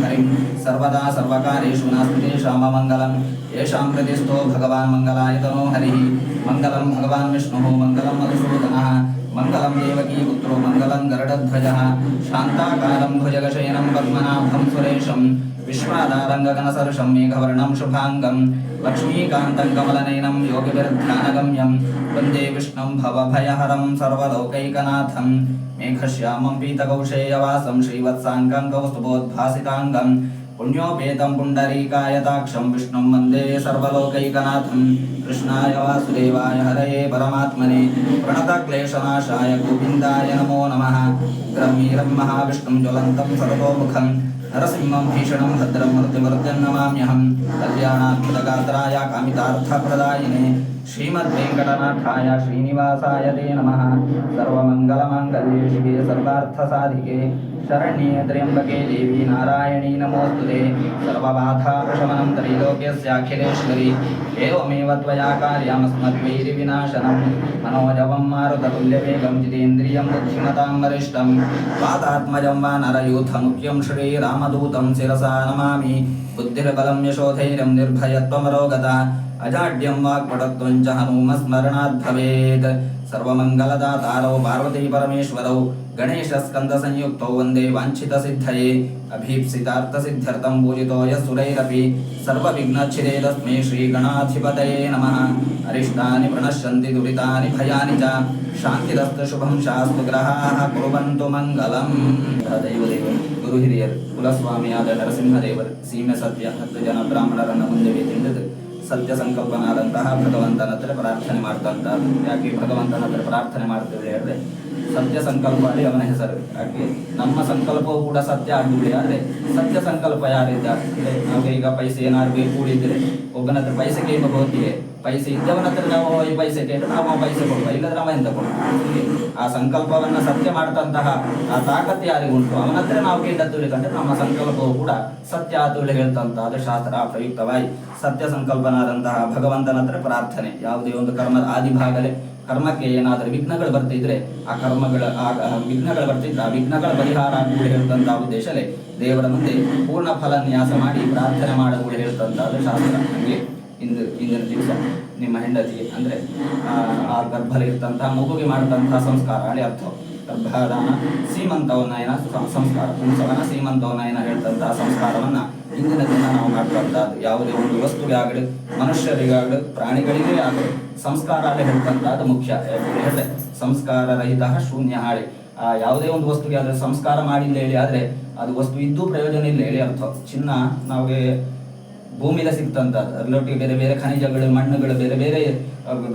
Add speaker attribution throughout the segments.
Speaker 1: हरिं सर्वदा सर्वकारेषु नास्ति तेषाम् अमङ्गलं येषां प्रतिष्ठो भगवान् मङ्गलायतनो हरिः मङ्गलं भगवान् विष्णुः मङ्गलं मधुसूदनः मङ्गलं देवकी पुत्रो मङ्गलं गरुडध्वजः शान्ताकारं भुजगशयनं पद्मनाभं सुरेशं विश्वाधारङ्गगणसदृशं मेघवर्णं शुभाङ्गं लक्ष्मीकान्तं कमलनयनं योगिभिर्ध्यानगम्यं वन्दे विष्णुं भवभयहरं सर्वलोकैकनाथं मेघश्यामं पीतकौशेयवासं श्रीवत्साङ्गं कौस्तुभोद्भासिताङ्गं पुण्योपेतं पुण्डरीकायताक्षं विष्णुं वन्दे सर्वलोकैकनाथं कृष्णाय वासुदेवाय हरये परमात्मने प्रणतक्लेशनाशाय गोविन्दाय नमो नमः उग्रवीरं महाविष्णुं ज्वलन्तं सर्वतोमुखं नरसिंहं भीषणं भद्रं मृत्युमर्त्यं नमाम्यहं कल्याणात्मकगात्राय कामितार्थप्रदायिने श्रीमद्वेङ्कटनाथाय श्रीनिवासाय ते नमः सर्वमङ्गलमाङ्गल्ये शिवे सर्वार्थसाधिके शरण्ये त्र्यम्बके देवी नारायणी नमोस्तुते सर्वबाधाप्रशमनं त्रैलोक्यस्याखिलेश्वरी एवमेव त्वया कार्यमस्मद्वैरिविनाशनं मनोजवं मारुततुल्यवेगं जितेन्द्रियं बुद्धिमतां वरिष्ठं वातात्मजं वानरयूथमुख्यं श्रीरामदूतं शिरसा नमामि बुद्धिर्बलं यशोधैर्यं निर्भयत्वमरोगता अजाड्यं वाक्पटुत्वं च हनुमस्मरणात् भवेत् सर्वमङ्गलदातारौ पार्वती परमेश्वरौ गणेशस्कन्दसंयुक्तौ वन्दे वाञ्छितसिद्धये अभीप्सितार्थसिद्ध्यर्थं पूजितो यः सुरैरपि सर्वविघ्नच्छिदे तस्मै श्रीगणाधिपतये नमः अरिष्टानि प्रणश्यन्ति दुरितानि भयानि च शान्तिरस्तु शुभं शास्तु ग्रहाः कुर्वन्तु मङ्गलम् ದೈವದೇವರು ಗುರು ಹಿರಿಯರು ಕುಲಸ್ವಾಮಿಯಾದ ನರಸಿಂಹದೇವರು ಸೀಮೆ ಸತ್ಯ 10 ಜನ ಬ್ರಾಹ್ಮಣರನ್ನು ಮುಂದೆ ತಿಳಿದು ಸತ್ಯ ಸಂಕಲ್ಪನಾದಂತಹ ಭಗವಂತನ ಹತ್ರ ಪ್ರಾರ್ಥನೆ ಮಾಡ್ತಂತ. ಯಾಕೆ ಭಗವಂತನ ಹತ್ರ ಪ್ರಾರ್ಥನೆ ಮಾಡ್ತೀವಿ ಹೇಳಿದ್ರೆ ಸತ್ಯ ಸಂಕಲ್ಪ ಅಲ್ಲಿ ಅವನ ಹೆಸರು. ಯಾಕೆ ನಮ್ಮ ಸಂಕಲ್ಪವು ಕೂಡ ಸತ್ಯ ಆಗ್ಬಿಡಿ. ಆದರೆ ಸತ್ಯ ಸಂಕಲ್ಪ ಯಾರಿದ್ದಾರೆ ನಾವು ಈಗ ಪೈಸೆ ಏನಾದ್ರು ಬೇಕು ಕೂಡಿದ್ರೆ ಒಬ್ಬನ ಹತ್ರ ಪೈಸೆ ಕೇಳಬಹುದಿದೆ. ಪೈಸೆ ಇದ್ದವನ ಹತ್ರ ನಾವು ಈ ಪೈಸೆ ಕೇಳಿದ್ರೆ ನಾವು ಪೈಸೆ ಕೊಡುವ, ಇಲ್ಲದ್ರೆ ಅವ ಎಂತ ಕೊಡುವ. ಆ ಸಂಕಲ್ಪವನ್ನ ಸತ್ಯ ಮಾಡ್ತಂತಹ ಆ ತಾಕತ್ತು ಯಾರಿಗುಂಟು ಅವನ ಹತ್ರ ನಾವು ಕೇಳದ್ದು ಕಂಡ್ರೆ ನಮ್ಮ ಸಂಕಲ್ಪವು ಕೂಡ ಸತ್ಯ ಆತುಳಿ ಹೇಳ್ತಂತ ಶಾಸ್ತ್ರ ಪ್ರಯುಕ್ತವಾಗಿ ಸತ್ಯ ಸಂಕಲ್ಪನಾದಂತಹ ಭಗವಂತನ ಹತ್ರ ಪ್ರಾರ್ಥನೆ. ಯಾವುದೇ ಒಂದು ಕರ್ಮದ ಆದಿಭಾಗಲೇ ಕರ್ಮಕ್ಕೆ ಏನಾದರೂ ವಿಘ್ನಗಳು ಬರ್ತಿದ್ರೆ ಆ ವಿಘ್ನಗಳು ಬರ್ತಿದ್ರೆ ಆ ವಿಘ್ನಗಳ ಪರಿಹಾರ ಕೂಡ ಹೇಳ್ತಂತ ಉದ್ದೇಶಲೇ ದೇವರ ಮುಂದೆ ಪೂರ್ಣ ಫಲನ್ಯಾಸ ಮಾಡಿ ಪ್ರಾರ್ಥನೆ ಮಾಡಲು ಹೇಳ್ತಂತಾದ ಶಾಸ್ತ್ರ. ಹಂಗೆ ಇಂದಿನ ದಿವಸ ನಿಮ್ಮ ಹೆಂಡತಿಗೆ ಅಂದ್ರೆ ಆ ಗರ್ಭದಲ್ಲಿ ಇರ್ತಂತಹ ಮಗುವಿಗೆ ಮಾಡಿದಂತಹ ಸಂಸ್ಕಾರ ಹಳೆ ಅರ್ಥ ಗರ್ಭದಾನ ಸೀಮಂತವನಯನ ಸಂಸ್ಕಾರ ಪುಂಸವನ ಸೀಮಂತವನಯನ ಹೇಳ್ತಂತಹ ಸಂಸ್ಕಾರವನ್ನ ಇಂದಿನ ದಿನ ನಾವು ಮಾಡ್ತಂತಹದ್ದು. ಯಾವುದೇ ಒಂದು ವಸ್ತುಗೆ ಆಗಲಿ ಮನುಷ್ಯರಿಗಾಗಲಿ ಪ್ರಾಣಿಗಳಿಗೆ ಆಗಲಿ ಸಂಸ್ಕಾರ ಅಲ್ಲಿ ಹೇಳ್ತಂತಹದ್ದು ಮುಖ್ಯ. ಹೇಳಿದ್ರೆ ಸಂಸ್ಕಾರ ರಹಿತ ಶೂನ್ಯ ಹಾಳಿ. ಯಾವುದೇ ಒಂದು ವಸ್ತುಗೆ ಆದ್ರೆ ಸಂಸ್ಕಾರ ಮಾಡಿಲ್ಲ ಹೇಳಿ ಆದ್ರೆ ಅದು ವಸ್ತು ಇದ್ದು ಪ್ರಯೋಜನ ಇಲ್ಲ ಹೇಳಿ ಅರ್ಥ. ಚಿನ್ನ ನಾವೇ ಭೂಮಿಲ ಸಿಗ್ತಂತದ್ದು, ಅದರೊಟ್ಟಿಗೆ ಬೇರೆ ಬೇರೆ ಖನಿಜಗಳು ಮಣ್ಣುಗಳು ಬೇರೆ ಬೇರೆ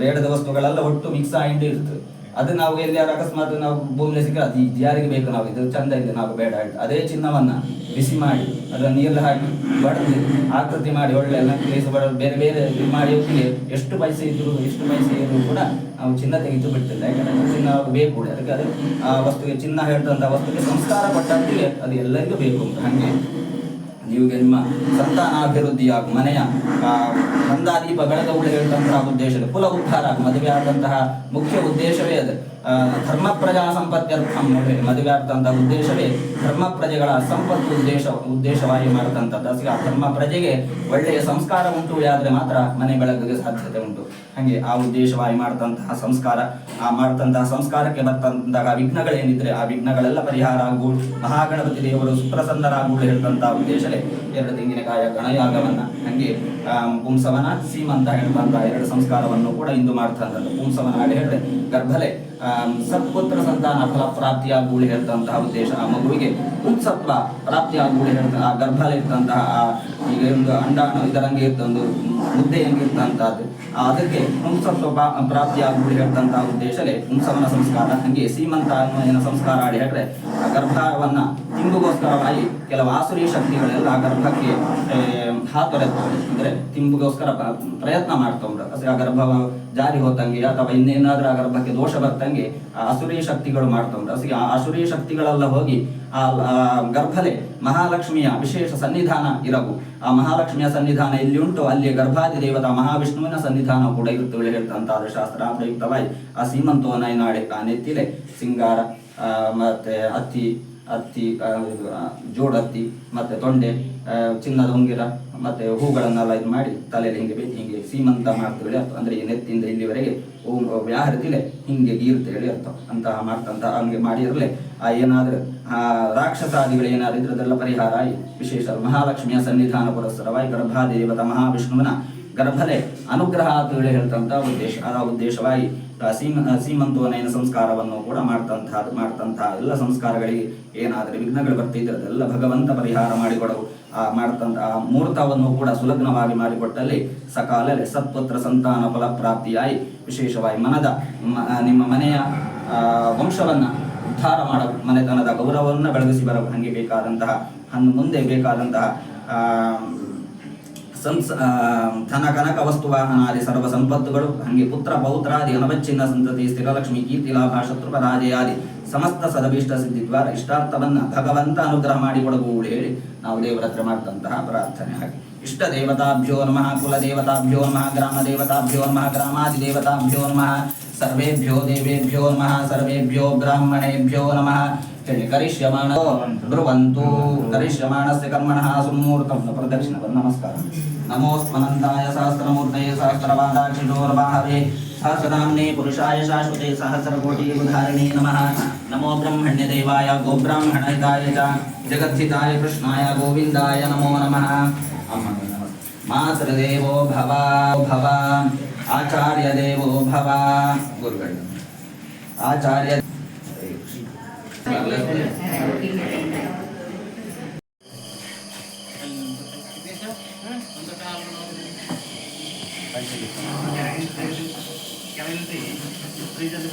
Speaker 1: ಬೇಡದ ವಸ್ತುಗಳೆಲ್ಲ ಒಟ್ಟು ಮಿಕ್ಸ್ ಆಗಿ ಇರ್ತದೆ. ಅದು ನಾವು ಎಲ್ಲಿಯಾರು ಅಕಸ್ಮಾತ್ ನಾವು ಭೂಮಿಲಿ ಸಿಕ್ಕ ಅದು ಯಾರಿಗೆ ಬೇಕು, ನಾವು ಇದು ಚಂದ ಇದೆ ನಾವು ಬೇಡ ಹೇಳ್ತು ಅದೇ ಚಿನ್ನವನ್ನ ಬಿಸಿ ಮಾಡಿ ಅದರ ನೀರಲ್ಲಿ ಹಾಕಿ ಬಡದು ಆಕೃತಿ ಮಾಡಿ ಒಳ್ಳೆ ನೆಕ್ಲೇಸ್ ಬೇರೆ ಬೇರೆ ಇದು ಮಾಡಿ ಒಟ್ಟಿಗೆ ಎಷ್ಟು ಪೈಸೆ ಇದ್ರು ಕೂಡ ನಾವು ಚಿನ್ನ ತೆಗೆದು ಬಿಡ್ತಿಲ್ಲ. ಯಾಕಂದ್ರೆ ಚಿನ್ನ ಬೇಕು. ಅದಕ್ಕೆ ಅದು ಆ ವಸ್ತುಗೆ ಚಿನ್ನ ಹೇಳ್ತಂತ ವಸ್ತುಗೆ ಸಂಸ್ಕಾರ ಕೊಟ್ಟಂತಿಗೆ ಅದು ಎಲ್ಲರಿಗೂ ಬೇಕು ಅಂತ. ಹಾಗೆ ನೀವು ನಿಮ್ಮ ಸಂತಾನಾಭಿವೃದ್ಧಿಯ ಮನೆಯ ನಂದಾದೀಪ ಬೆಳಗವುಳು ಹೇಳ್ತಂತಹ ಉದ್ದೇಶವೇ ಕುಲ ಉದ್ಧಾರ ಮದುವೆ ಆದಂತಹ ಮುಖ್ಯ ಉದ್ದೇಶವೇ ಅದು. ಧರ್ಮ ಪ್ರಜಾ ಸಂಪತ್ತ್ಯರ್ಥಂ ನೋಡಿ ಮದುವೆ ಆಗ್ತಂತಹ ಉದ್ದೇಶವೇ ಧರ್ಮ ಪ್ರಜೆಗಳ ಸಂಪತ್ತು ಉದ್ದೇಶವಾಗಿ ಮಾಡತಂಥದ್ದು. ಆ ಧರ್ಮ ಪ್ರಜೆಗೆ ಒಳ್ಳೆಯ ಸಂಸ್ಕಾರ ಉಂಟು ಆದ್ರೆ ಮಾತ್ರ ಮನೆ ಬೆಳಗಿಗೆ ಸಾಧ್ಯತೆ ಉಂಟು. ಹಾಗೆ ಆ ಉದ್ದೇಶವಾಗಿ ಮಾಡತಂತಹ ಸಂಸ್ಕಾರ ಆ ಮಾಡತಂತಹ ಸಂಸ್ಕಾರಕ್ಕೆ ಬರ್ತಂತಹ ವಿಘ್ನಗಳೇನಿದ್ರೆ ಆ ವಿಘ್ನಗಳೆಲ್ಲ ಪರಿಹಾರ ಆಗು ಮಹಾಗಣಪತಿ ದೇವರು ಸುಪ್ರಸನ್ನರಾಗುವುದು ಹೇಳ್ತಂತಹ ಉದ್ದೇಶವೇ 2 ತೆಂಗಿನಕಾಯ ಗಣಯಾಗವನ್ನ ಹಂಗೆ ಪುಂಸವನ ಸೀಮಂತ ಹೇಳ್ತಂತಹ 2 ಸಂಸ್ಕಾರವನ್ನು ಕೂಡ ಇಂದು ಮಾಡ್ತಂಥದ್ದು. ಪುಂಸವನ ಹಾಗೆ ಹೇಳಿದ್ರೆ ಗರ್ಭಲೆ ಸತ್ಪುತ್ರ ಸಂತಾನ ಫಲ ಪ್ರಾಪ್ತಿಯಾಗುವುದು ಹೇಳ್ತಂತಹ ಉದ್ದೇಶ. ಆ ಮಗುವಿಗೆ ಪುಂಸತ್ವ ಪ್ರಾಪ್ತಿಯಾಗುವುದು ಹೇಳ್ತ ಆ ಗರ್ಭಲೆ ಇರ್ತಂತಹ ಈಗ ಒಂದು ಅಂಡಾಣು ಇದರಂಗೆ ಇರ್ತೊಂದು ಮುದ್ದೆ ಹೆಂಗಿರ್ತಂತಹದ್ದು ಅದಕ್ಕೆ ಪುಂಸತ್ವ ಪ್ರಾಪ್ತಿಯಾಗುವುದು ಹೇಳ್ತಂತಹ ಉದ್ದೇಶಲೇ ಪುಂಸವನ ಸಂಸ್ಕಾರ. ಹಂಗೆ ಸೀಮಂತ ಅನ್ನೋ ಸಂಸ್ಕಾರ ಆಡಿ ಹೇಳಿದ್ರೆ ಆ ಗರ್ಭವನ್ನ ತಿಂಬುಗೋಸ್ಕರವಾಗಿ ಕೆಲವು ಆಸುರಿ ಶಕ್ತಿಗಳೆಲ್ಲ ಆ ಗರ್ಭಕ್ಕೆ ಹಾತೊರೆತವೆ. ಅಂದ್ರೆ ತಿಂಬುಗೋಸ್ಕರ ಪ್ರಯತ್ನ ಮಾಡ್ತವ್ರು. ಆ ಗರ್ಭ ಜಾರಿ ಹೋತಂಗೆ ಅಥವಾ ಇನ್ನೇನಾದ್ರೂ ಆ ಗರ್ಭಕ್ಕೆ ದೋಷ ಬರ್ತಂಗೆ ಆ ಅಸುರಿ ಶಕ್ತಿಗಳು ಮಾಡ್ತವ್ರು. ಆ ಅಸುರಿ ಶಕ್ತಿಗಳೆಲ್ಲ ಹೋಗಿ ಆ ಗರ್ಭಲೆ ಮಹಾಲಕ್ಷ್ಮಿಯ ವಿಶೇಷ ಸನ್ನಿಧಾನ ಇರವು. ಆ ಮಹಾಲಕ್ಷ್ಮಿಯ ಸನ್ನಿಧಾನ ಎಲ್ಲಿ ಉಂಟು ಅಲ್ಲಿ ಗರ್ಭಾದಿ ದೇವತಾ ಮಹಾವಿಷ್ಣುವಿನ ಸನ್ನಿಧಾನ ಕೂಡ ಇರುತ್ತೇವೆ ಹೇಳ್ತಂತಾದ ಶಾಸ್ತ್ರ ಪ್ರಯುಕ್ತವಾಗಿ ಆ ಸೀಮಂತವನ್ನ ನಾಡಿ ಆ ನೆತ್ತಿಲೆ ಸಿಂಗಾರ ಮತ್ತೆ ಅತ್ತಿ ಹತ್ತಿ, ಜೋಡತ್ತಿ ಮತ್ತು ತೊಂಡೆ, ಚಿನ್ನದ ಉಂಗಿರ ಮತ್ತು ಹೂಗಳನ್ನೆಲ್ಲ ಇದು ಮಾಡಿ ತಲೆಯಲ್ಲಿ ಹಿಂಗೆ ಸೀಮಂತ ಮಾಡ್ತೇಳಿ ಅರ್ಥ. ಅಂದರೆ ಈ ನೆತ್ತಿಂದ ಇಲ್ಲಿವರೆಗೆ ವ್ಯಾಹೃತಿಲೆ ಹಿಂಗೆ ಗೀರ್ತೇಳಿ ಅರ್ಥ. ಅಂತಹ ಮಾಡ್ತಂತ ಹಂಗೆ ಮಾಡಿರಲಿ ಏನಾದರೂ ರಾಕ್ಷಸಾದಿಗಳು ಏನಾದ್ರು ಇದ್ರದೆಲ್ಲ ಪರಿಹಾರ ಆಗಿ ವಿಶೇಷ ಮಹಾಲಕ್ಷ್ಮಿಯ ಸನ್ನಿಧಾನ ಪುರಸ್ಸರವಾಗಿ ಗರ್ಭಾದೇವತ ಮಹಾವಿಷ್ಣುವಿನ ಗರ್ಭಲೆ ಅನುಗ್ರಹ ಅಂತೇಳಿ ಹೇಳ್ತಂಥ ಉದ್ದೇಶವಾಗಿ ಸೀಮಂತೋನಯನ ಸಂಸ್ಕಾರವನ್ನು ಕೂಡ ಮಾಡ್ತಂತಹ ಎಲ್ಲ ಸಂಸ್ಕಾರಗಳಿಗೆ ಏನಾದರೆ ವಿಘ್ನಗಳು ಬರ್ತಿದ್ರೆ ಅದೆಲ್ಲ ಭಗವಂತ ಪರಿಹಾರ ಮಾಡಿಕೊಡವು. ಮಾಡ್ತಂಥ ಆ ಮುಹೂರ್ತವನ್ನು ಕೂಡ ಸುಲಗ್ನವಾಗಿ ಮಾಡಿಕೊಟ್ಟಲ್ಲಿ ಸಕಾಲಲ್ಲಿ ಸತ್ಪುತ್ರ ಸಂತಾನ ಫಲಪ್ರಾಪ್ತಿಯಾಗಿ ವಿಶೇಷವಾಗಿ ನಿಮ್ಮ ಮನೆಯ ವಂಶವನ್ನು ಉದ್ಧಾರ ಮಾಡವು, ಮನೆತನದ ಗೌರವವನ್ನು ಬೆಳಗಿಸಿ ಬರವು. ಹಾಗೆ ಬೇಕಾದಂತಹ ಮುಂದೆ ಬೇಕಾದಂತಹ ಧನ ಕನಕ ವಸ್ತು ವಾಹನಾದಿ ಸರ್ವ ಸಂಪತ್ತುಗಳು, ಹಾಗೆ ಪುತ್ರ ಪೌತ್ರಾದಿ ಅನವಚ್ಛಿನ್ನ ಸಂತತಿ ಸ್ಥಿರಲಕ್ಷ್ಮಿ ಕೀರ್ತಿ ಲಾಭ ಶತ್ರುಪರಾಜಯಾದಿ ಸಮಸ್ತ ಸದಭೀಷ್ಟ ಸಿದ್ಧಿದ್ವಾರ ಇಷ್ಟಾರ್ಥವನ್ನ ಭಗವಂತ ಅನುಗ್ರಹ ಮಾಡಿಕೊಡಬಹುದು ಹೇಳಿ ನಾವು ದೇವರ ಹತ್ರ ಮಾಡ್ತಂತಹ ಪ್ರಾರ್ಥನೆ. ಹಾಗೆ ಇಷ್ಟ ದೇವತಾಭ್ಯೋ ನಮಃ, ಕುಲ ದೇವತಾಭ್ಯೋ ನಮಃ, ಗ್ರಾಮ ದೇವತಾಭ್ಯೋ ನಮಃ, ಗ್ರಾಮಾದಿ ದೇವತಾಭ್ಯೋ ನಮಃ, ಸರ್ವೇಭ್ಯೋ ದೇವೇಭ್ಯೋ ನಮಃ, ಸರ್ವೇಭ್ಯೋ ಬ್ರಾಹ್ಮಣೇಭ್ಯೋ ನಮಃ. ಕರಿಷ್ಯಮಾಣ ಬ್ರುವಂತು ಕರಿಷ್ಯಮಾಣಸ್ಯ ಕರ್ಮಣಃ ಸುಮೂರ್ತಂ ಪ್ರದಕ್ಷಿಣ ನಮಸ್ಕಾರ. ನಮೋಸ್ಮನಂತಾಯ ಸಹಸ್ರಮೂರ್ತಯೇ ಸಹಸ್ರಪಾದಾಕ್ಷಿಣೋರ್ವಾಹವೇ ಸಹಸ್ರನಾಮ್ನೇ ಪುರುಷಾಯ ಶಾಶ್ವತೆ ಸಹಸ್ರಕೋಟಿ ಉದಾಹರಣೇ ನಮಃ. ನಮೋ ಬ್ರಹ್ಮಣ್ಯ ದೇವಾಯ ಗೋಬ್ರಾಹ್ಮಣಹಿತಾಯ ಚ ಜಗದ್ಧಿತಾಯ ಕೃಷ್ಣಾಯ ಗೋವಿಂದಾಯ ನಮೋ ನಮಃ. ಮಾತೃದೇವೋ ಭವ ಭವ ಆಚಾರ್ಯ ದೇವೋ ಭವ. ಗುರುಗಳು ಆಚಾರ್ಯ
Speaker 2: प्रियं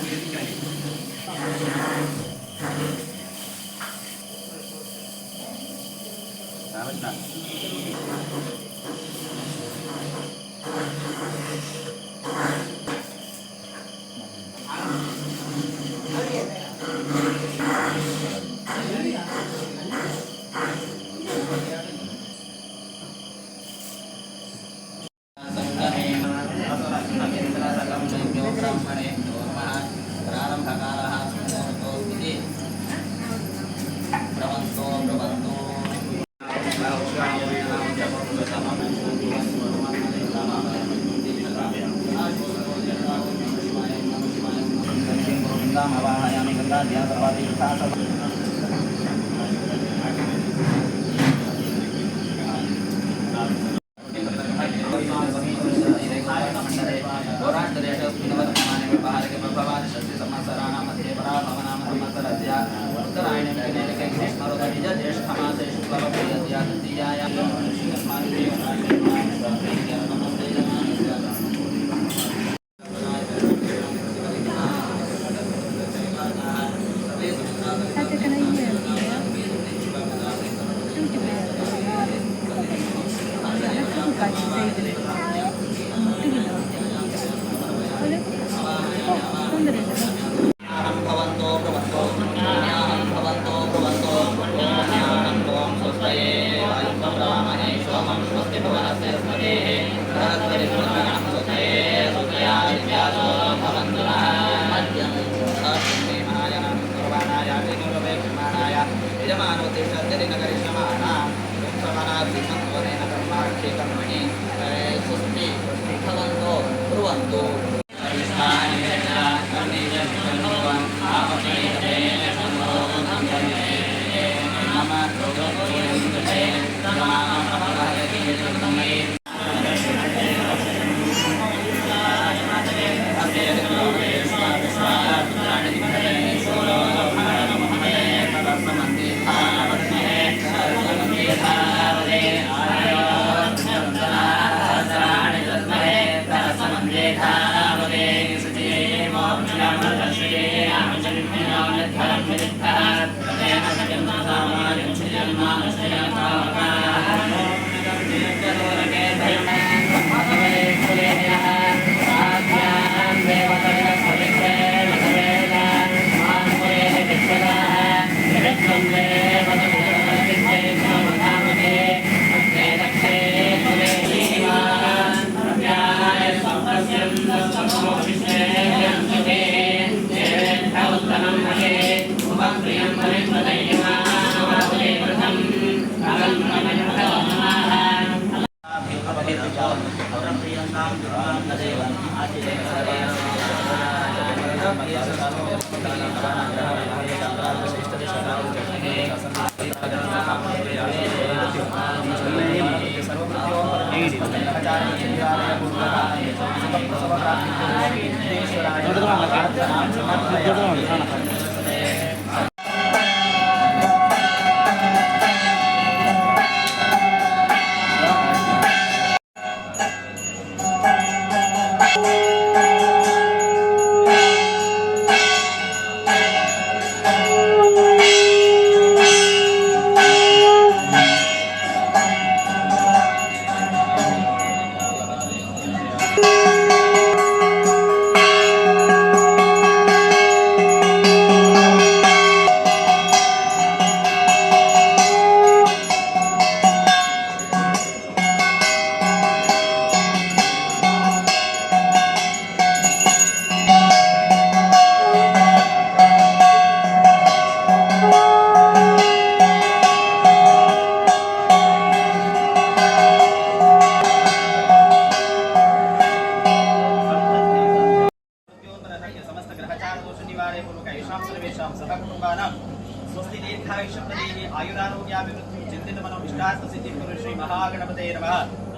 Speaker 2: स्वस्ति दीर्घायुष्यप्रदेहि आयुरारोग्याभिवृद्धि चिंतितमनो इष्टार्थ सिद्धि कुरु ಶ್ರೀ ಮಹಾಗಣಪತೇ ನಮಃ.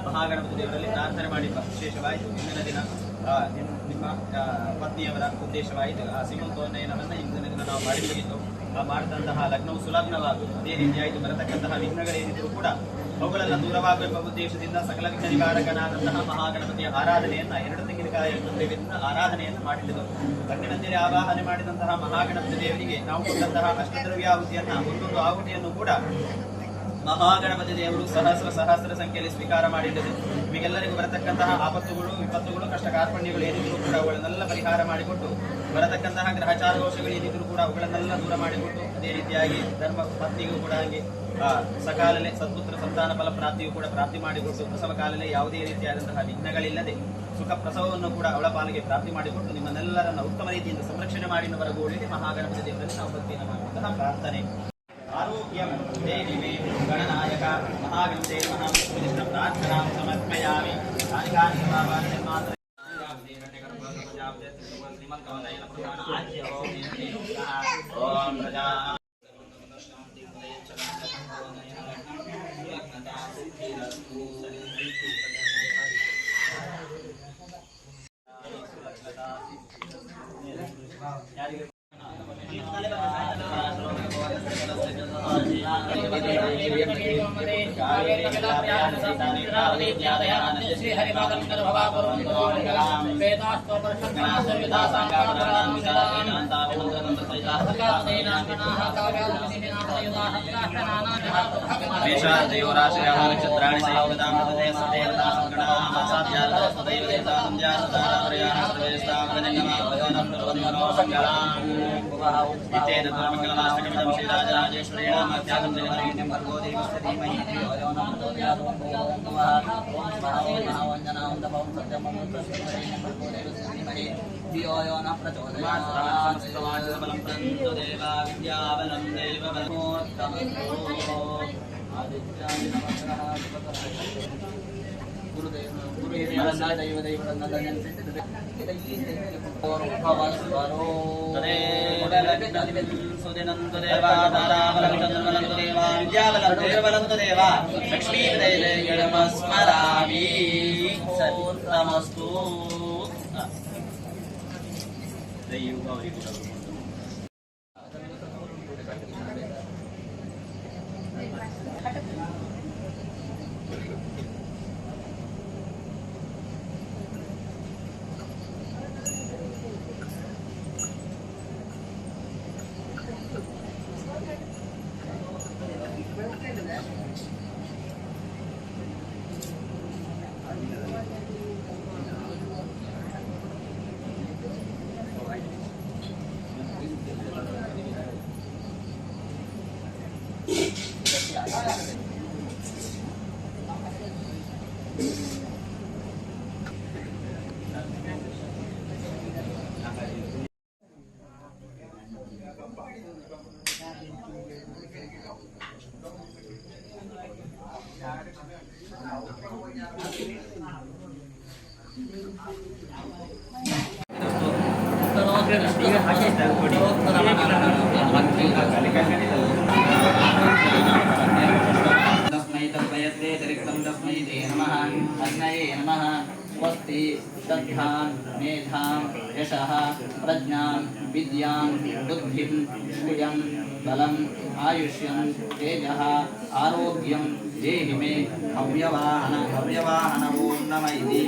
Speaker 2: ಮಹಾಗಣಪತಿ ದೇವರಲ್ಲಿ ಪ್ರಾರ್ಥನೆ ಮಾಡಿ ವಿಶೇಷವಾಯಿತು. ಇಂದಿನ ದಿನ ನಿಮ್ಮ ಪತ್ನಿಯವರ ಉದ್ದೇಶವಾಯಿತು. ಆ ಸೀಮಂತೋನ್ನಯನವನ್ನು ಇಂದಿನ ದಿನ ನಾವು ಮಾಡಿ ಮುಗಿತು. ಮಾಡಿದಂತಹ ಲಗ್ನವು ಸುಲಗ್ನವಾಗುವುದು. ಅದೇ ರೀತಿಯಾಯಿತು. ಬರತಕ್ಕಂತಹ ವಿಘ್ನಗಳೇನಿದ್ದರೂ ಕೂಡ ಅವುಗಳೆಲ್ಲ ದೂರವಾಗುವ ಉದ್ದೇಶದಿಂದ ಸಕಲ ವಿಘ್ನ ನಿವಾರಕನಾದಂತಹ ಮಹಾಗಣಪತಿಯ ಆರಾಧನೆಯನ್ನ 2 ತೆಂಗಿನಕಾಯಿ ಆರಾಧನೆಯನ್ನು ಮಾಡಿದ್ದೆವು. ಲಗ್ನದಲ್ಲಿ ಆವಾಹನೆ ಮಾಡಿದಂತಹ ಮಹಾಗಣಪತಿ ದೇವರಿಗೆ ನಾವು ಕೊಟ್ಟಂತಹ ಅಷ್ಟದ್ರವ್ಯಾಹುತಿಯನ್ನ ಒಂದೊಂದು ಆಹುತಿಯನ್ನು ಕೂಡ ಮಹಾಗಣಪತಿ ದೇವರು ಸಹಸ್ರ ಸಂಖ್ಯೆಯಲ್ಲಿ ಸ್ವೀಕಾರ ಮಾಡಿದ್ದೆವು. ನಿಮಗೆಲ್ಲರಿಗೂ ಬರತಕ್ಕಂತಹ ಆಪತ್ತುಗಳು, ವಿಪತ್ತುಗಳು, ಕಷ್ಟ ಕಾರ್ಪಣ್ಯಗಳು ಏನಿದ್ರು ಕೂಡ ಅವುಗಳನ್ನೆಲ್ಲ ಪರಿಹಾರ ಮಾಡಿಕೊಟ್ಟು, ಬರತಕ್ಕಂತಹ ಗ್ರಹಚಾರ ದೋಷಗಳು ಏನಿದ್ರು ಕೂಡ ಅವುಗಳನ್ನೆಲ್ಲ ದೂರ ಮಾಡಿಕೊಟ್ಟು, ಅದೇ ರೀತಿಯಾಗಿ ಧರ್ಮ ಪತ್ನಿಗೂ ಕೂಡ ಹಾಗೆ ಸಕಾಲಲೆ ಸತ್ಪುತ್ರ ಸಂತಾನ ಫಲ ಪ್ರಾಪ್ತಿಯು ಕೂಡ ಪ್ರಾಪ್ತಿ ಮಾಡಿಕೊಟ್ಟು, ಪ್ರಸವ ಕಾಲಲೆ ಯಾವುದೇ ರೀತಿಯಾದಂತಹ ವಿಘ್ನಗಳಿಲ್ಲದೆ ಸುಖ ಪ್ರಸವವನ್ನು ಕೂಡ ಅವಳ ಪಾಲಿಗೆ ಪ್ರಾಪ್ತಿ ಮಾಡಿಕೊಟ್ಟು ನಿಮ್ಮನ್ನೆಲ್ಲರನ್ನ ಉತ್ತಮ ರೀತಿಯಿಂದ ಸಂರಕ್ಷಣೆ ಮಾಡಿ ಬರಗೋಳಿಗೆ ಮಹಾಗಣಪತಿ ದೇವರಲ್ಲಿ ನಾವು ಭಕ್ತಿಯನ್ನು ಮಾಡುವಂತಹ ಪ್ರಾರ್ಥನೆ. ಆರೋಗ್ಯಂ ದೇವಿಮೆ ಗಣನಾಯಕ ಮಹಾಗಣಪತಿ ಮಹಾವಿಷ್ಣು ಪ್ರಾರ್ಥನಾ ಸಮರ್ಪಯಾಮಿ. ಓಂ ಪ್ರಜಾ नक्षत्राणि ಈಗ ಹಾಕಿ ಕೊಡಿ
Speaker 1: तस्मै तद्वयते तिरिक्तं तस्मै ते नमः अग्नये नमः स्वस्ति श्रद्धां मेधां यशः प्रज्ञां विद्यां बुद्धिं श्रियं बलम् आयुष्यं तेजः आरोग्यं देहि मे हव्यवाहन ओं नमः इति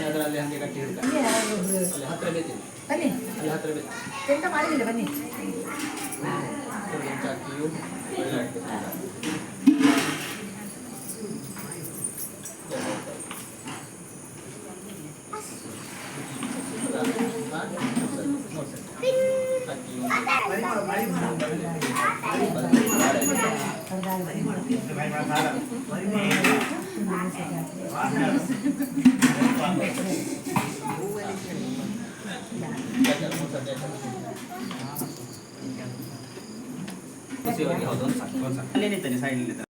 Speaker 1: ಅದರಲ್ಲಿ ಹಂಗೆ ಕಟ್ಟಿ ಇಡ್ತಾರೆ ಅಲ್ಲಿ ಹತ್ತಿರ ಬೇಕಿದೆ
Speaker 3: ಬನ್ನಿ
Speaker 1: ಅಲ್ಲಿ ಹತ್ತಿರ ಬೇಕು
Speaker 3: ಎಂತ ಮಾಡಿದಿಲ್ಲ ಬನ್ನಿ
Speaker 1: ಹಾಕಿಯು
Speaker 2: ಅಲ್ಲೇ ನಿಂತಾನೆ ಸೈಡ್ ನಿಂತಾನೆ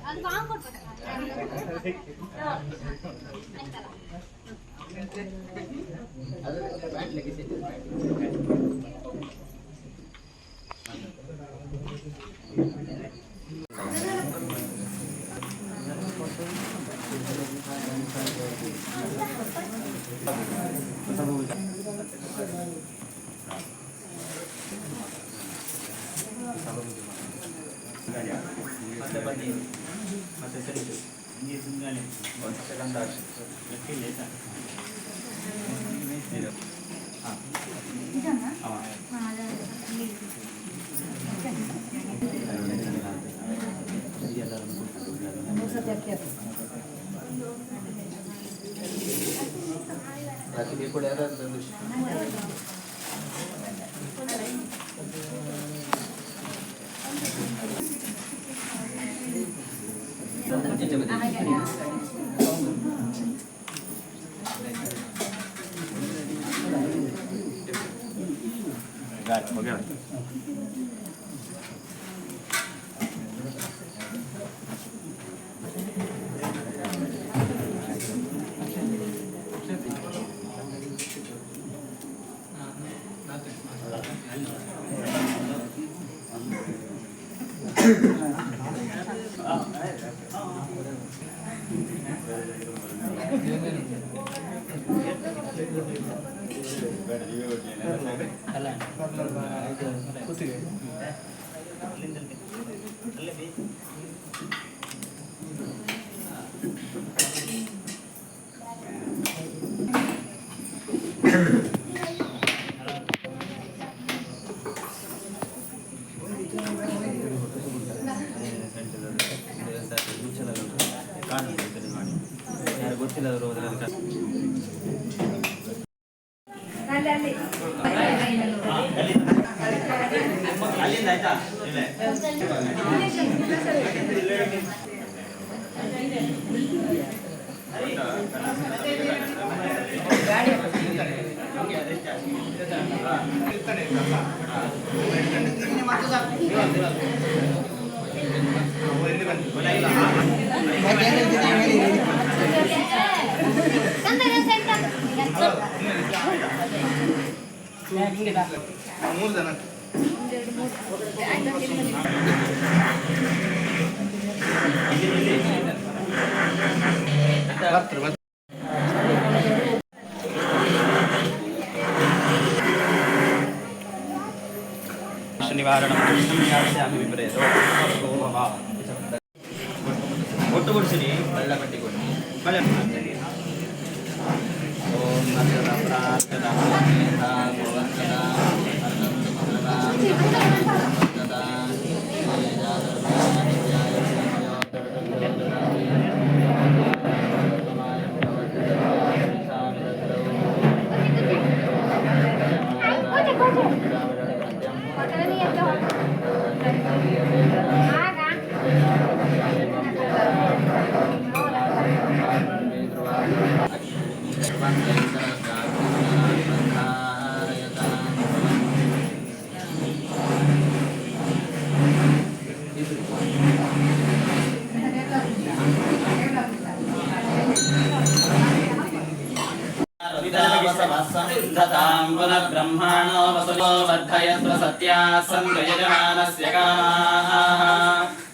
Speaker 4: அது வாங்க
Speaker 2: ಮತ್ತೆ ಬನ್ನಿ ಮತ್ತೆ ಸರಿ ಹಿಂಗೆ ಸುಮ್ಮನೆ ಒಂದು ಸೆಕೆಂಡ್ ಆಗಿ ಲೆಕ್ಕ ಹಾಂ
Speaker 1: ರಾತ್ರಿ ಕೂಡ ಯಾರಾದ್ರೂ
Speaker 2: हो गया ಯಾರು ಗೊತ್ತಿಲ್ಲದ್ರು ಅಲ್ಲಿಂದ ಆಯ್ತಾ ನಿವಾರಣಂ ವಿಪರೀತ ಒಟ್ಟು ಕೊಡಿಸಿರಿ ಬೆಳ್ಳ ಕಟ್ಟಿ ಕೊಡಿ ಮಳೆ ಓಂ ನಮಃ ಪ್ರಾರ್ಥನಾ ब्रह्माणो वसुलो वर्धयस्व सत्याः सन्तु यजमानस्य कामाः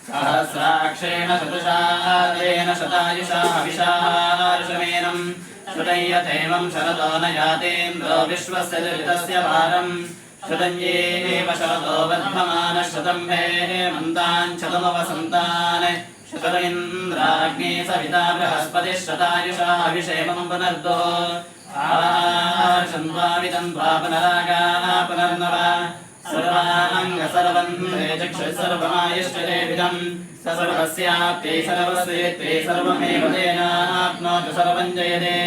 Speaker 2: सहस्राक्षेण शतशातेन शतायुषा हविषार्षमेनं श्रुतय्यथैवं शरदो न यातेन्द्रो विश्वस्य दुरितस्य भारम् श्रुतञ्जेव शरदो वर्धमानः शतं हेमन्तान् शतमवसन्तान् शत इन्द्राग्ने सविता बृहस्पतिः शतायुषा हविषेमं पुनर्दो आशन्वाविदन्त्वा पुनरागाः पुनर्नव सर्वाङ्ग सर्वन्ते चक्षुः सर्वमायुष्यते विदम् स सर्वस्याप्ते सर्वस्येत्ते सर्वमेव तेनाप्नोति सर्वं जयते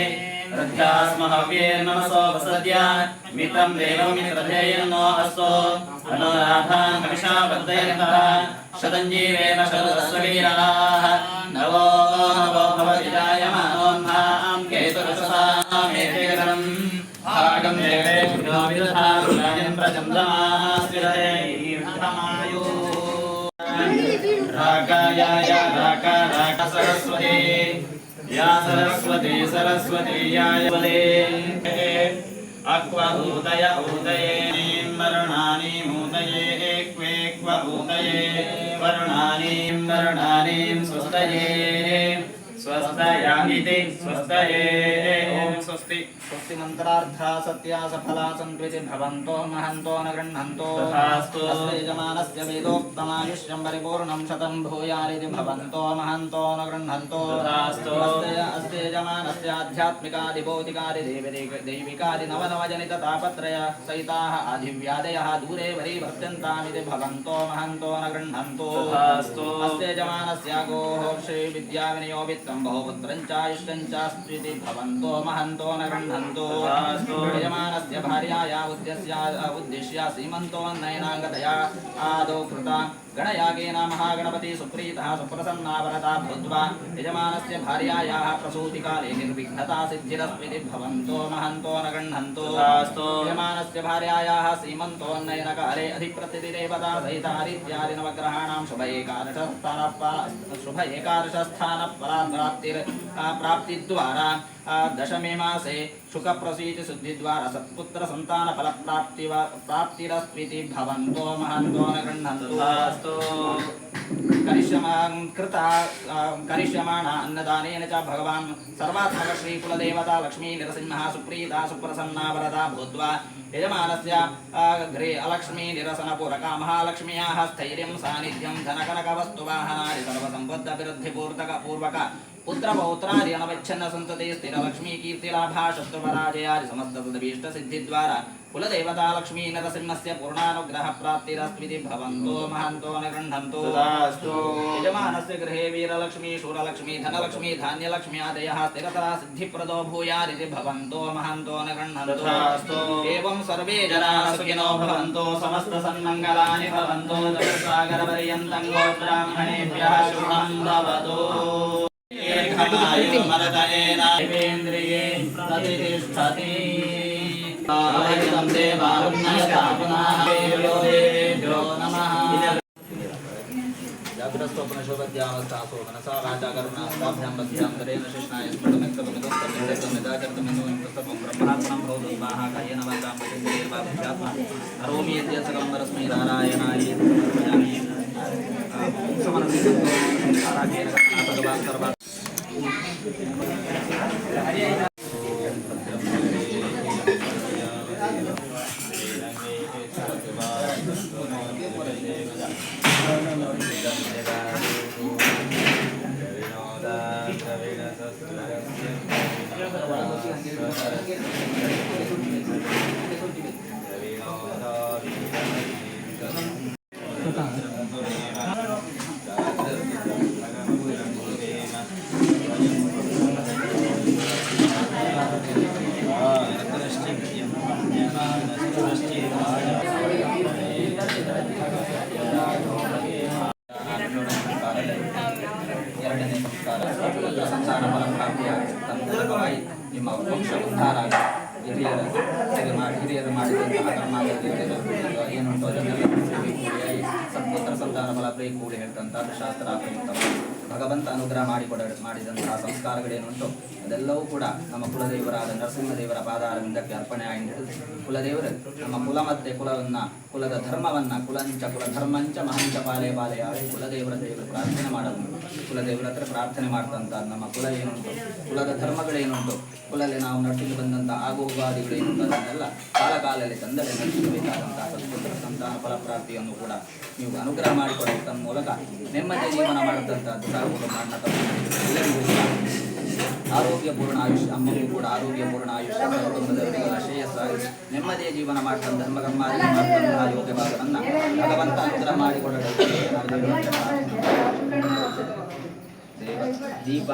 Speaker 2: हव्येर्नमसो वसद्य मित्रं देवमित्रधेयन्नो अस्तु अनुराधान् हविषा वर्धयन्तः शतं जीवेन शरदस्वीराः नवो नवो भवति जायमानोन्नां केतुरससामेतेकरम् भागं देवेभ्यो विदधातु राजन् प्रचन्द्रमास्विदते ईर्षमायो राकायाय राका राका सरस्वती या सरस्वती सरस्वती याय वदे अक्वा उदय उदये वर्णानि मूदये क्वेक्व उदये वर्णानि वर्णानि स्वस्तये स्वस्तया इति स्वस्तये ओम स्वस्ति स्वस्ति मंत्रार्था सत्या सफला संकृति भवन्तो महन्तो न गृह्णन्तो तथास्तु अस्य यजमानस्य वेदोक्तमायुष्यं परिपूर्णं शतं भूयारिति भवन्तो महन्तो न गृह्णन्तो तथास्तु अस्य यजमानस्य आध्यात्मिकादि भौतिकादि दैविकादि नवनवजनित तापत्रय सहिताः आदिव्यादयः दूरे वरीभर्त्यन्तामिति भवन्तो महन्तो न गृह्णन्तो तथास्तु अस्य यजमानस्य गोः श्री विद्याविनयो वित्तं बहुपुत्रं चायुष्यञ्चास्त्विति भवन्तो महन्तो न गृह्णन्तो यजमानस्य भार्याया उद्दिश्य सीमन्तोन्नयनागतया आदौ कृता गणयागेन महागणपति सुप्रीतः सुप्रसन्ना वरदा भूत्वा यजमानस्य भार्यायाः प्रसूतिकाले निर्विघ्नता सिद्धिरस्मिति भवन्तो महन्तो न गृह्णन्तो यजमानस्य भार्यायाः सीमन्तोन्नयनकाले अधिप्रतिदेवता सहितादित्यादि नवग्रहाणां शुभ एकादशस्थानप्राप्तिद्वारा दशमे मासे शुकप्रसीति शुद्धिद्वारा सत्पुत्र संतान फल प्राप्तिरस्मिति भवन्तो महन्तो न गृह्णन्तु करिष्यमाणा अन्नदानेन च भगवान् सर्वात्मक श्री कुलदेवता लक्ष्मी नरसिंहः सुप्रीता सुप्रसन्ना वरदा भूत्वा यजमानस्य गृहे अलक्ष्मी निरसनपूरका महालक्ष्म्याः स्थैर्यं सानिध्यं धनकनकवस्तुवाहनादि सर्वसम्पद्दभिवृद्धिपूर्वक
Speaker 1: पुत्र पौत्रादि अनवच्छन्न संतते स्थिर लक्ष्मी कीर्ति लाभा शत्रु पराजयादि समस्त तदभीष्ट सिद्धि द्वारा कुल देवता लक्ष्मी नरसिंहस्य पूर्णानुग्रह प्राप्तिरस्मिति भवन्तो महन्तो निगृह्णन्तो तदास्तु यजमानस्य गृहे वीरलक्ष्मी शूरलक्ष्मी धनलक्ष्मी धान्यलक्ष्मी आदयः स्थिरतरा सिद्धिप्रदो भूयादिति भवन्तो महन्तो निगृह्णन्तो तदास्तु एवं सर्वे जनाः सुखिनो भवन्तो समस्त सन्मङ्गलानि भवन्तो सागरपर्यन्तं गो ब्राह्मणेभ्यः शुभं भवतु देवेन्द्रिये प्रतिष्ठति देवेभ्यो नमः जाग्रस्तोपनिषोदध्यावस्थासो मनसा वाचा करुणास्ताभ्यां बध्यां तरेण शिष्णाय स्मृतमित्तमिदोस्तमित्तमिदाकर्तमिदोयं ब्रह्मात्मनं भवतु स्वाहा कायेन वाचां पठेर्वाभ्यात्मा करोमि यद्यत् सकलं परस्मै नारायणाय समर्पयामि समनसि आराध्येन भगवान् सर्वा ನಿಮ್ಮ ವಂಶ ಉದ್ಧಾರ ಹಿರಿಯರು ಮಾಡಿದಂತಹ ಏನುಂಟು ಅದನ್ನೆಲ್ಲ ಸತ್ಪುತ್ರ ಸಂತಾನ ಫಲ ಪ್ರೇ ಕೂಡಿ ಹೇಳ್ತಂತಹ ಶಾಸ್ತ್ರ ಭಗವಂತ ಅನುಗ್ರಹ ಮಾಡಿದಂತಹ ಸಂಸ್ಕಾರಗಳೇನುಂಟು ಅದೆಲ್ಲವೂ ಕೂಡ ನಮ್ಮ ಕುಲದೇವರಾದ ನರಸಿಂಹದೇವರ ಪಾದಾರವಿಂದಕ್ಕೆ ಅರ್ಪಣೆ ಆಗಿ ಕುಲದೇವರು ನಮ್ಮ ಕುಲ ಮತ್ತೆ ಕುಲದ ಧರ್ಮವನ್ನ ಕುಲಧರ್ಮಂಚ ಮಹಂಚ ಪಾಲೇ ಪಾಲೆಯಾಗಿ ಕುಲದೇವರ ದೇವರು ಪ್ರಾರ್ಥನೆ ಮಾಡಬಹುದು. ಕುಲದೇವರ ಹತ್ರ ಪ್ರಾರ್ಥನೆ ಮಾಡ್ತಂತ ನಮ್ಮ ಕುಲ ಏನುಂಟು, ಕುಲದ ಧರ್ಮಗಳೇನುಂಟು, ಕುಲದಲ್ಲಿ ನಾವು ನಟ್ಟಿಗೆ ಬಂದಂಥ ಆಗೋಗಾದಿಗಳೇನುಂಟು ಅದನ್ನೆಲ್ಲ ಕಾಲಕಾಲದಲ್ಲಿ ತಂದರೆ ನಡೆಸಬೇಕಾದಂತಹ ಸತ್ಪುತ್ರ ಸಂತಾನ ಫಲಪ್ರಾಪ್ತಿಯನ್ನು ಕೂಡ ನೀವು ಅನುಗ್ರಹ ಮಾಡಿಕೊಡುವ ಮೂಲಕ ನೆಮ್ಮದಿ ಜೀವನ ಮಾಡತಂಥದ್ದು ಎಲ್ಲರಿಗೂ ಕೂಡ ಆರೋಗ್ಯಪೂರ್ಣ ಆಯುಷ್ಯ, ಅಮ್ಮಗೂ ಕೂಡ ಆರೋಗ್ಯಪೂರ್ಣ ಆಯುಷ್ಯ, ಕುಟುಂಬದವರಿಗೆಲ್ಲ ಶ್ರೇಯಸ್ಸಾಗಿ ನೆಮ್ಮದಿಯ ಜೀವನ ಮಾಡ್ತಂಥ ಧರ್ಮಕರ್ಮಾದಿ ಮಾಡ್ತಂತಹ ಯೋಗ್ಯ ಭಾಗವನ್ನು ಭಗವಂತ ಅನುಗ್ರಹ ಮಾಡಿಕೊಡಲು ದೀಪ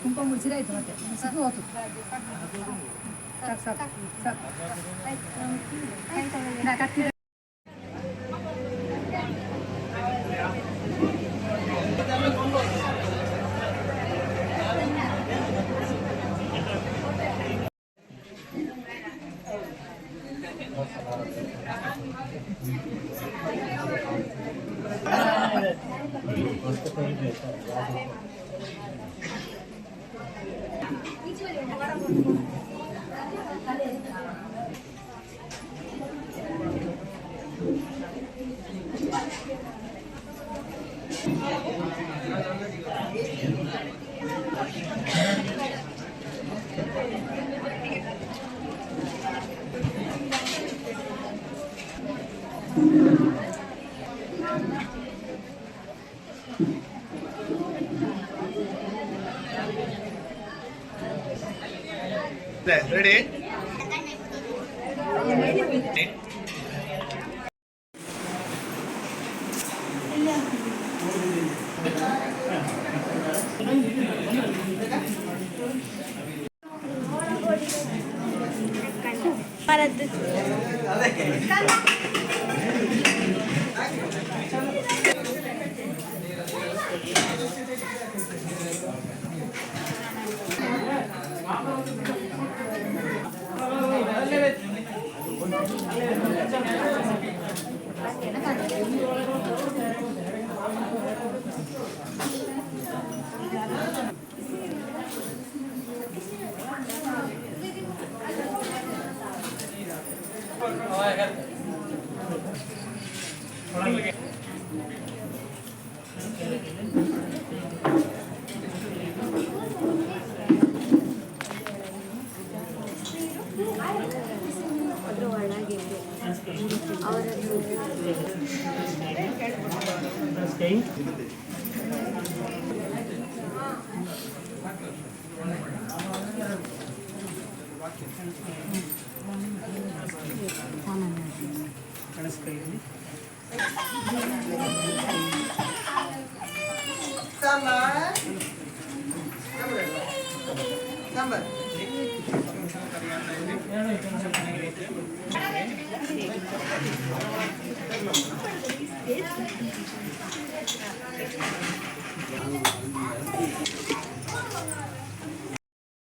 Speaker 3: ಕುಂಕುಮ ಮುಚ್ಚಿರಾಯ್ತು ಮತ್ತೆ ಸಿಗು ಹೋತು ಸಾಕು ಸಾಕು ಸಾಕು
Speaker 2: ರೆಡಿ
Speaker 4: ಅದ್ರ ಒಳಗೆ ಅವರನ್ನು
Speaker 2: ನಂಬರ್